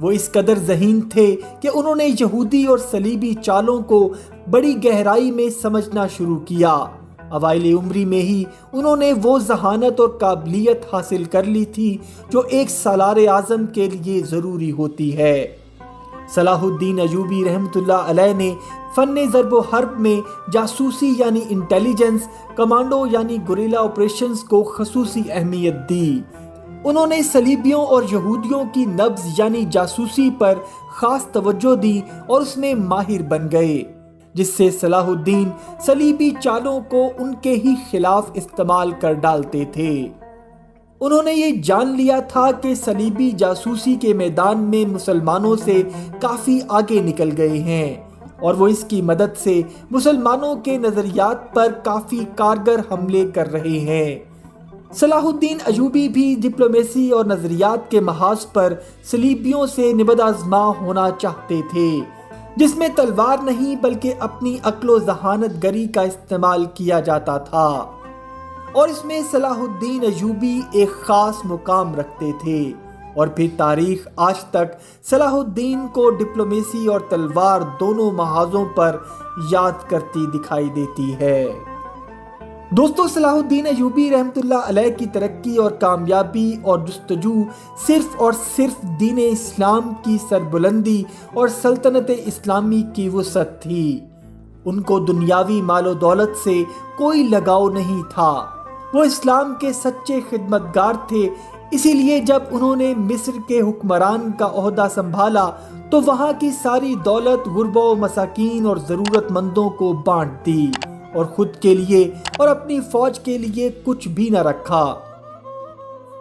وہ اس قدر ذہین تھے کہ انہوں نے یہودی اور صلیبی چالوں کو بڑی گہرائی میں سمجھنا شروع کیا۔ اوائل عمری میں ہی انہوں نے وہ ذہانت اور قابلیت حاصل کر لی تھی جو ایک سالار اعظم کے لیے ضروری ہوتی ہے۔ صلاح الدین ایوبی رحمۃ اللہ علیہ نے فن ضرب و حرب میں جاسوسی یعنی انٹیلیجنس، کمانڈو یعنی گوریلا آپریشنز کو خصوصی اہمیت دی۔ انہوں نے صلیبیوں اور یہودیوں کی نبض یعنی جاسوسی پر خاص توجہ دی اور اس میں ماہر بن گئے، جس سے صلاح الدین صلیبی چالوں کو ان کے ہی خلاف استعمال کر ڈالتے تھے۔ انہوں نے یہ جان لیا تھا کہ صلیبی جاسوسی کے میدان میں مسلمانوں سے کافی آگے نکل گئے ہیں اور وہ اس کی مدد سے مسلمانوں کے نظریات پر کافی کارگر حملے کر رہے ہیں۔ صلاح الدین ایوبی بھی ڈپلومیسی اور نظریات کے محاذ پر صلیبیوں سے نبرد آزما ہونا چاہتے تھے، جس میں تلوار نہیں بلکہ اپنی عقل و ذہانت گری کا استعمال کیا جاتا تھا، اور اس میں صلاح الدین ایوبی ایک خاص مقام رکھتے تھے۔ اور پھر تاریخ آج تک صلاح الدین کو ڈپلومیسی اور تلوار دونوں محاذوں پر یاد کرتی دکھائی دیتی ہے۔ دوستو، صلاح الدین ایوبی رحمۃ اللہ علیہ کی ترقی اور کامیابی اور جستجو صرف اور صرف دین اسلام کی سربلندی اور سلطنت اسلامی کی وسعت تھی۔ ان کو دنیاوی مال و دولت سے کوئی لگاؤ نہیں تھا، وہ اسلام کے سچے خدمتگار تھے۔ اسی لیے جب انہوں نے مصر کے حکمران کا عہدہ سنبھالا تو وہاں کی ساری دولت غربا و مساکین اور ضرورت مندوں کو بانٹ دی اور خود کے لیے اور اپنی فوج کے لیے کچھ بھی نہ رکھا۔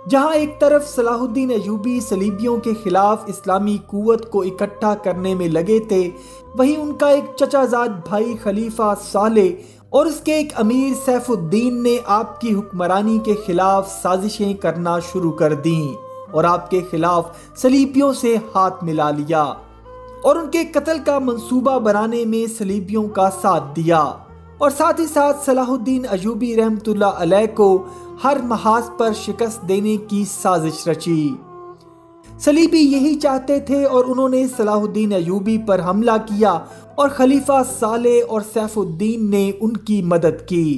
جہاں ایک طرف صلاح الدین ایوبی صلیبیوں کے خلاف اسلامی قوت کو اکٹھا کرنے میں لگے تھے، وہیں ان کا ایک چچا زاد بھائی خلیفہ صالح اور اس کے ایک امیر سیف الدین نے آپ کی حکمرانی کے خلاف سازشیں کرنا شروع کر دیں اور آپ کے خلاف صلیبیوں سے ہاتھ ملا لیا اور ان کے قتل کا منصوبہ بنانے میں صلیبیوں کا ساتھ دیا، اور ساتھ ہی ساتھ صلاح الدین ایوبی رحمۃ اللہ علیہ کو ہر محاذ پر شکست دینے کی سازش رچی۔ صلیبی یہی چاہتے تھے اور انہوں نے صلاح الدین ایوبی پر حملہ کیا اور خلیفہ صالح اور سیف الدین نے ان کی مدد کی،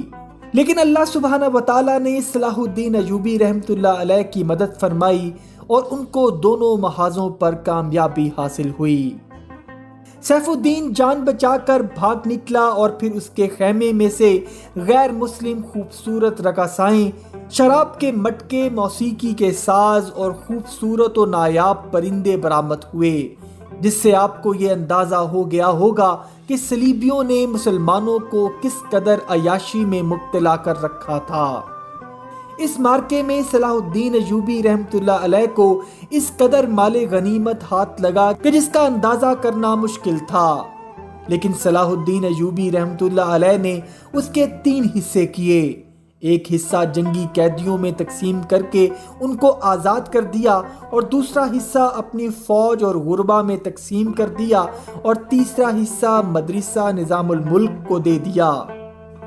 لیکن اللہ سبحانہ و تعالیٰ نے صلاح الدین ایوبی رحمۃ اللہ علیہ کی مدد فرمائی اور ان کو دونوں محاذوں پر کامیابی حاصل ہوئی۔ سیف الدین جان بچا کر بھاگ نکلا اور پھر اس کے خیمے میں سے غیر مسلم خوبصورت رقاصائیں، شراب کے مٹکے، موسیقی کے ساز اور خوبصورت و نایاب پرندے برآمد ہوئے، جس سے آپ کو یہ اندازہ ہو گیا ہوگا کہ صلیبیوں نے مسلمانوں کو کس قدر عیاشی میں مبتلا کر رکھا تھا۔ اس مارکے میں صلاح الدین ایوبی رحمۃ اللہ علیہ کو اس قدر مال غنیمت ہاتھ لگا کہ جس کا اندازہ کرنا مشکل تھا، لیکن صلاح الدین ایوبی رحمۃ اللہ علیہ نے اس کے 3 حصے کیے۔ ایک حصہ جنگی قیدیوں میں تقسیم کر کے ان کو آزاد کر دیا، اور دوسرا حصہ اپنی فوج اور غربا میں تقسیم کر دیا، اور تیسرا حصہ مدرسہ نظام الملک کو دے دیا۔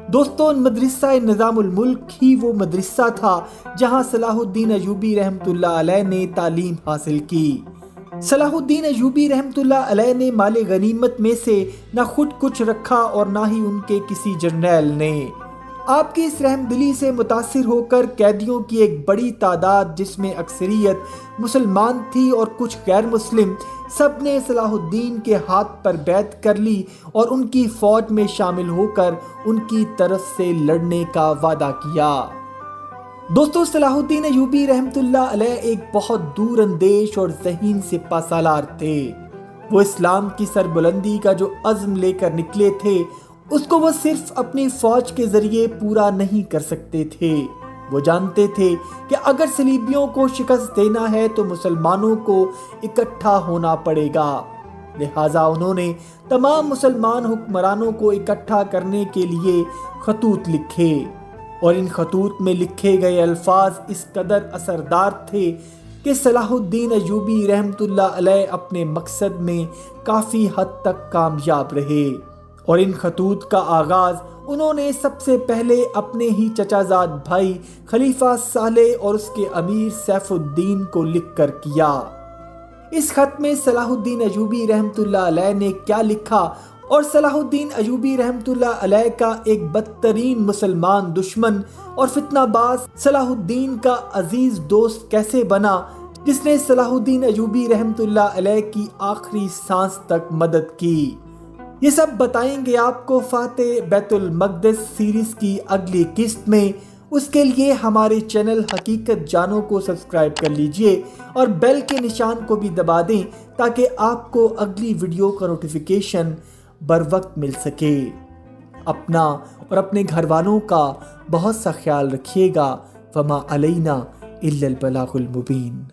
دوستو، مدرسہ نظام الملک ہی وہ مدرسہ تھا جہاں صلاح الدین ایوبی رحمۃ اللہ علیہ نے تعلیم حاصل کی۔ صلاح الدین ایوبی رحمۃ اللہ علیہ نے مال غنیمت میں سے نہ خود کچھ رکھا اور نہ ہی ان کے کسی جرنیل نے۔ آپ کی اس رحم دلی سے متاثر ہو کر قیدیوں کی ایک بڑی تعداد، جس میں اکثریت مسلمان تھی اور کچھ غیر مسلم، سب نے صلاح الدین کے ہاتھ پر بیعت کر لی اور ان کی فوج میں شامل ہو کر ان کی طرف سے لڑنے کا وعدہ کیا۔ دوستو، صلاح الدین ایوبی رحمۃ اللہ علیہ ایک بہت دور اندیش اور ذہین سپہ سالار تھے۔ وہ اسلام کی سربلندی کا جو عزم لے کر نکلے تھے، اس کو وہ صرف اپنی فوج کے ذریعے پورا نہیں کر سکتے تھے۔ وہ جانتے تھے کہ اگر صلیبیوں کو شکست دینا ہے تو مسلمانوں کو اکٹھا ہونا پڑے گا، لہٰذا انہوں نے تمام مسلمان حکمرانوں کو اکٹھا کرنے کے لیے خطوط لکھے، اور ان خطوط میں لکھے گئے الفاظ اس قدر اثردار تھے کہ صلاح الدین ایوبی رحمۃ اللہ علیہ اپنے مقصد میں کافی حد تک کامیاب رہے، اور ان خطوط کا آغاز انہوں نے سب سے پہلے اپنے ہی چچا زاد بھائی خلیفہ صالح اور اس کے امیر سیف الدین کو لکھ کر کیا۔ اس خط میں صلاح الدین ایوبی رحمۃ اللہ علیہ نے کیا لکھا اور صلاح الدین ایوبی رحمۃ اللہ علیہ کا ایک بدترین مسلمان دشمن اور فتنہ باز صلاح الدین کا عزیز دوست کیسے بنا، جس نے صلاح الدین ایوبی رحمۃ اللہ علیہ کی آخری سانس تک مدد کی، یہ سب بتائیں گے آپ کو فاتح بیت المقدس سیریز کی اگلی قسط میں۔ اس کے لیے ہمارے چینل حقیقت جانوں کو سبسکرائب کر لیجئے اور بیل کے نشان کو بھی دبا دیں تاکہ آپ کو اگلی ویڈیو کا نوٹیفیکیشن بر وقت مل سکے۔ اپنا اور اپنے گھر والوں کا بہت سا خیال رکھیے گا۔ وما علینا الا البلاغ المبین۔